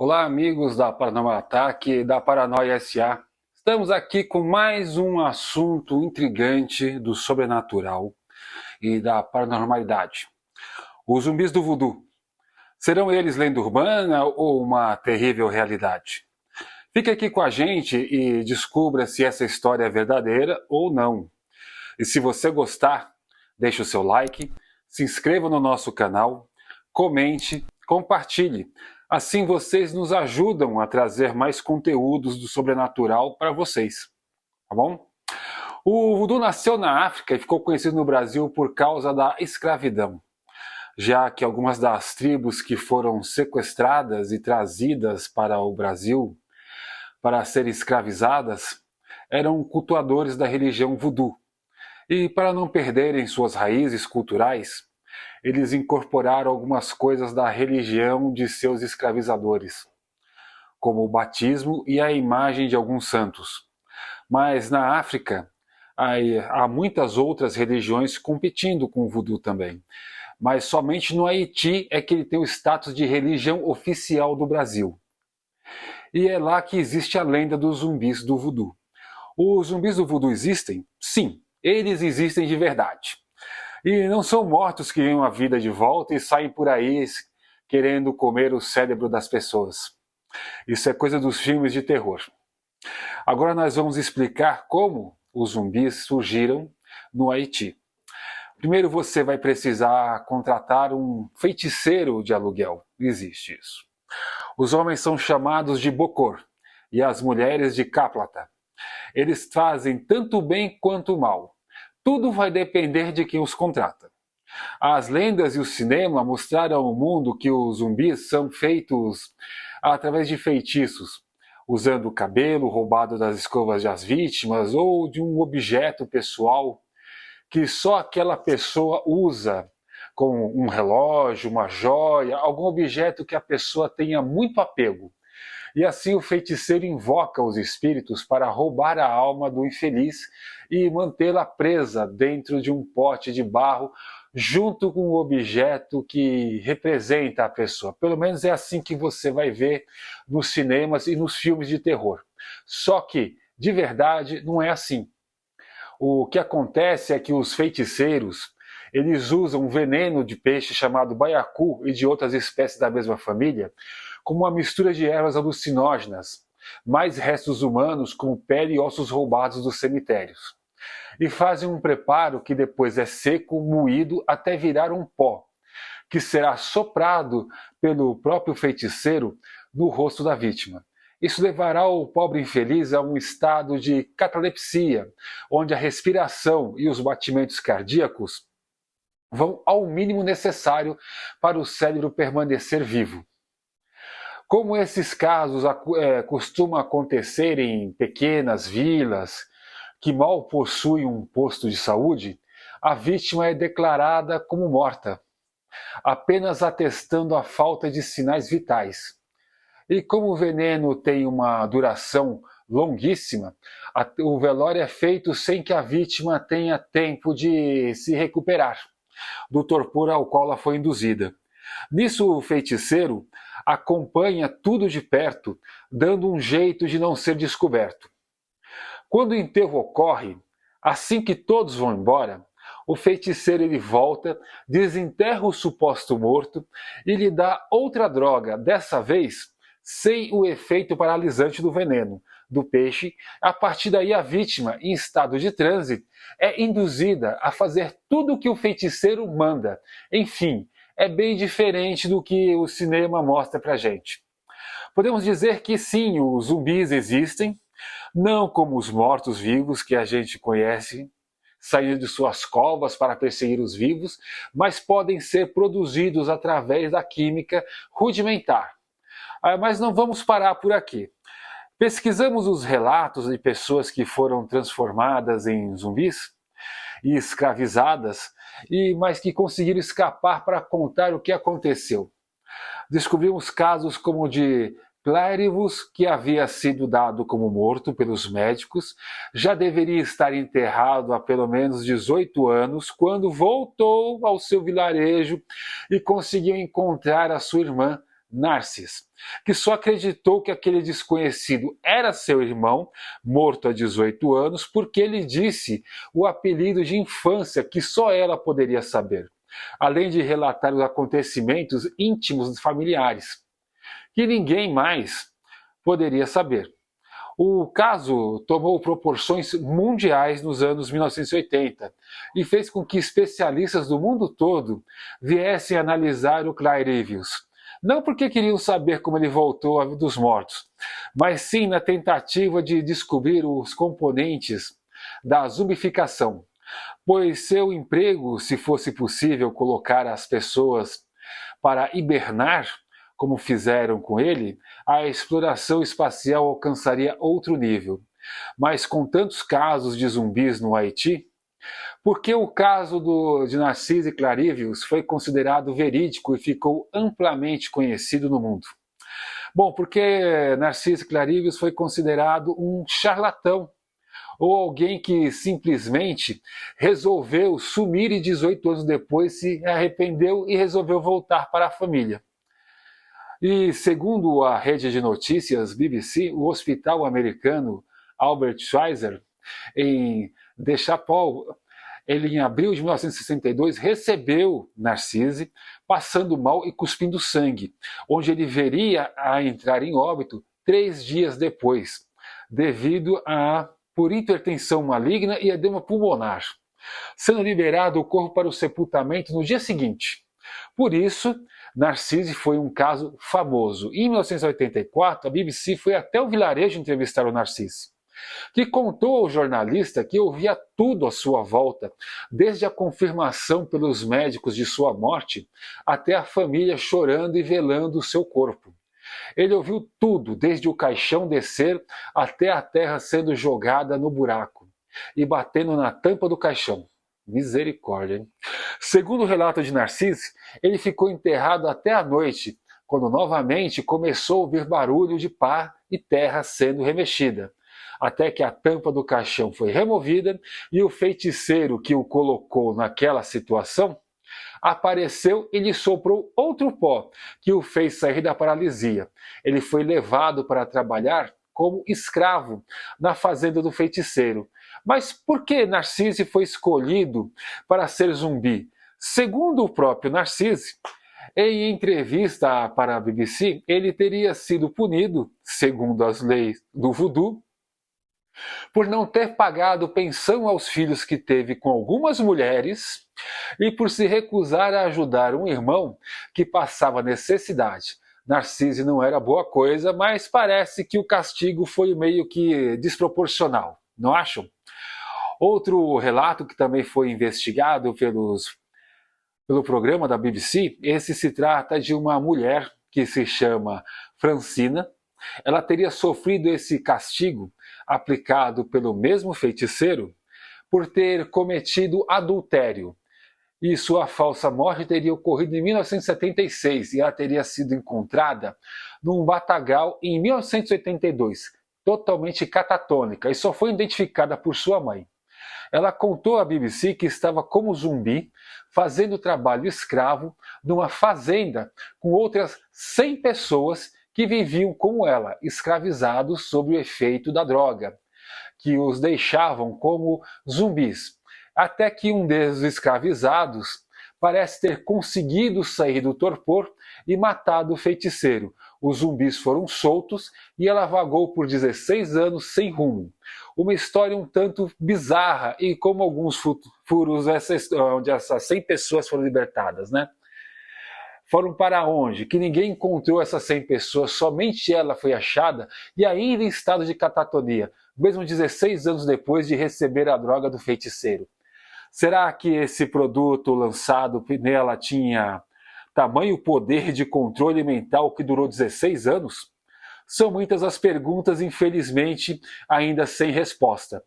Olá, amigos da Paranormal Ataque e da Paranoia SA. Estamos aqui com mais um assunto intrigante do sobrenatural e da paranormalidade. Os zumbis do voodoo. Serão eles lenda urbana ou uma terrível realidade? Fique aqui com a gente e descubra se essa história é verdadeira ou não. E se você gostar, deixe o seu like, se inscreva no nosso canal, comente, compartilhe. Assim vocês nos ajudam a trazer mais conteúdos do sobrenatural para vocês, tá bom? O voodoo nasceu na África e ficou conhecido no Brasil por causa da escravidão, já que algumas das tribos que foram sequestradas e trazidas para o Brasil para serem escravizadas eram cultuadores da religião voodoo. E para não perderem suas raízes culturais, eles incorporaram algumas coisas da religião de seus escravizadores, como o batismo e a imagem de alguns santos. Mas na África, há muitas outras religiões competindo com o voodoo também. Mas somente no Haiti é que ele tem o status de religião oficial do Brasil. E é lá que existe a lenda dos zumbis do voodoo. Os zumbis do voodoo existem? Sim, eles existem de verdade. E não são mortos que ganham a vida de volta e saem por aí querendo comer o cérebro das pessoas. Isso é coisa dos filmes de terror. Agora nós vamos explicar como os zumbis surgiram no Haiti. Primeiro você vai precisar contratar um feiticeiro de aluguel. Existe isso. Os homens são chamados de Bokor e as mulheres de Kaplata. Eles fazem tanto o bem quanto o mal. Tudo vai depender de quem os contrata. As lendas e o cinema mostraram ao mundo que os zumbis são feitos através de feitiços, usando o cabelo roubado das escovas das vítimas ou de um objeto pessoal que só aquela pessoa usa, como um relógio, uma joia, algum objeto que a pessoa tenha muito apego. E assim o feiticeiro invoca os espíritos para roubar a alma do infeliz e mantê-la presa dentro de um pote de barro junto com o objeto que representa a pessoa. Pelo menos é assim que você vai ver nos cinemas e nos filmes de terror. Só que, de verdade, não é assim. O que acontece é que os feiticeiros, eles usam um veneno de peixe chamado baiacu e de outras espécies da mesma família, como uma mistura de ervas alucinógenas, mais restos humanos como pele e ossos roubados dos cemitérios. E fazem um preparo que depois é seco, moído até virar um pó, que será soprado pelo próprio feiticeiro no rosto da vítima. Isso levará o pobre infeliz a um estado de catalepsia, onde a respiração e os batimentos cardíacos vão ao mínimo necessário para o cérebro permanecer vivo. Como esses casos costumam acontecer em pequenas vilas que mal possuem um posto de saúde, a vítima é declarada como morta, apenas atestando a falta de sinais vitais. E como o veneno tem uma duração longuíssima, o velório é feito sem que a vítima tenha tempo de se recuperar do torpor ao qual ela foi induzida. Nisso, o feiticeiro acompanha tudo de perto, dando um jeito de não ser descoberto. Quando o enterro ocorre, assim que todos vão embora, o feiticeiro ele volta, desenterra o suposto morto e lhe dá outra droga, dessa vez sem o efeito paralisante do veneno do peixe. A partir daí a vítima, em estado de transe, é induzida a fazer tudo o que o feiticeiro manda. Enfim, é bem diferente do que o cinema mostra pra gente. Podemos dizer que sim, os zumbis existem, não como os mortos-vivos que a gente conhece, saindo de suas covas para perseguir os vivos, mas podem ser produzidos através da química rudimentar. Mas não vamos parar por aqui. Pesquisamos os relatos de pessoas que foram transformadas em zumbis e escravizadas, mas que conseguiram escapar para contar o que aconteceu. Descobrimos casos como o de Clérivus, que havia sido dado como morto pelos médicos, já deveria estar enterrado há pelo menos 18 anos, quando voltou ao seu vilarejo e conseguiu encontrar a sua irmã, Narcis, que só acreditou que aquele desconhecido era seu irmão, morto há 18 anos, porque ele disse o apelido de infância que só ela poderia saber, além de relatar os acontecimentos íntimos dos familiares, que ninguém mais poderia saber. O caso tomou proporções mundiais nos anos 1980 e fez com que especialistas do mundo todo viessem analisar o Clérivus. Não porque queriam saber como ele voltou à vida dos mortos, mas sim na tentativa de descobrir os componentes da zumbificação. Pois seu emprego, se fosse possível colocar as pessoas para hibernar, como fizeram com ele, a exploração espacial alcançaria outro nível. Mas com tantos casos de zumbis no Haiti, por que o caso de Narcisse Clérivus foi considerado verídico e ficou amplamente conhecido no mundo? Bom, porque Narcisse Clérivus foi considerado um charlatão, ou alguém que simplesmente resolveu sumir e 18 anos depois se arrependeu e resolveu voltar para a família. E segundo a rede de notícias BBC, o hospital americano Albert Schweitzer, em Deschapol, ele em abril de 1962 recebeu Narcisse passando mal e cuspindo sangue, onde ele veria a entrar em óbito 3 dias depois, devido por hipertensão maligna e edema pulmonar, sendo liberado o corpo para o sepultamento no dia seguinte. Por isso, Narcisse foi um caso famoso. Em 1984, a BBC foi até o vilarejo entrevistar o Narcisse, que contou ao jornalista que ouvia tudo à sua volta, desde a confirmação pelos médicos de sua morte, até a família chorando e velando o seu corpo. Ele ouviu tudo, desde o caixão descer até a terra sendo jogada no buraco e batendo na tampa do caixão. Misericórdia, hein? Segundo o relato de Narcisse, ele ficou enterrado até a noite, quando novamente começou a ouvir barulho de pá e terra sendo remexida, até que a tampa do caixão foi removida e o feiticeiro que o colocou naquela situação apareceu e lhe soprou outro pó, que o fez sair da paralisia. Ele foi levado para trabalhar como escravo na fazenda do feiticeiro. Mas por que Narcisse foi escolhido para ser zumbi? Segundo o próprio Narcisse, em entrevista para a BBC, ele teria sido punido, segundo as leis do voodoo, por não ter pagado pensão aos filhos que teve com algumas mulheres e por se recusar a ajudar um irmão que passava necessidade. Narcisse não era boa coisa, mas parece que o castigo foi meio que desproporcional, não acham? Outro relato que também foi investigado pelo programa da BBC, esse se trata de uma mulher que se chama Francina. Ela teria sofrido esse castigo aplicado pelo mesmo feiticeiro por ter cometido adultério. E sua falsa morte teria ocorrido em 1976 e ela teria sido encontrada num matagal em 1982, totalmente catatônica, e só foi identificada por sua mãe. Ela contou à BBC que estava como zumbi, fazendo trabalho escravo numa fazenda com outras 100 pessoas que viviam como ela, escravizados sob o efeito da droga, que os deixavam como zumbis. Até que um desses escravizados parece ter conseguido sair do torpor e matado o feiticeiro. Os zumbis foram soltos e ela vagou por 16 anos sem rumo. Uma história um tanto bizarra e como alguns furos onde essas 100 pessoas foram libertadas, né? Foram para onde? Que ninguém encontrou essas 100 pessoas, somente ela foi achada e ainda em estado de catatonia. mesmo 16 anos depois de receber a droga do feiticeiro. Será que esse produto lançado nela tinha tamanho poder de controle mental que durou 16 anos? São muitas as perguntas, infelizmente, ainda sem resposta.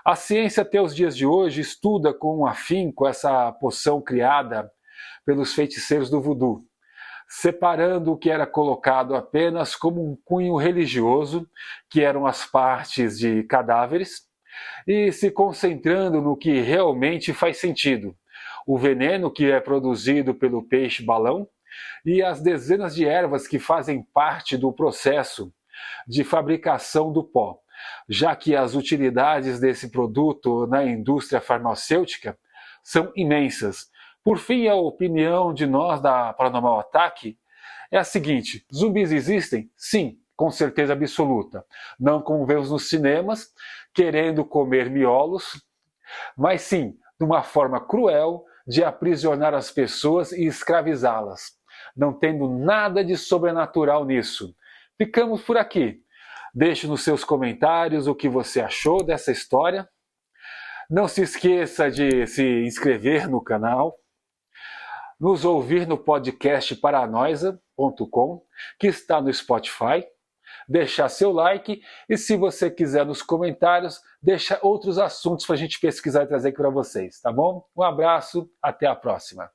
A ciência até os dias de hoje estuda com afinco essa poção criada pelos feiticeiros do voodoo, separando o que era colocado apenas como um cunho religioso, que eram as partes de cadáveres, e se concentrando no que realmente faz sentido: o veneno que é produzido pelo peixe-balão e as dezenas de ervas que fazem parte do processo de fabricação do pó, já que as utilidades desse produto na indústria farmacêutica são imensas. Por fim, a opinião de nós da Paranormal Attack é a seguinte: zumbis existem? Sim, com certeza absoluta. Não como vemos nos cinemas, querendo comer miolos, mas sim de uma forma cruel de aprisionar as pessoas e escravizá-las, não tendo nada de sobrenatural nisso. Ficamos por aqui. Deixe nos seus comentários o que você achou dessa história. Não se esqueça de se inscrever no canal, nos ouvir no podcast paranoisa.com, que está no Spotify, deixar seu like e, se você quiser, nos comentários, deixa outros assuntos para a gente pesquisar e trazer aqui para vocês, tá bom? Um abraço, até a próxima.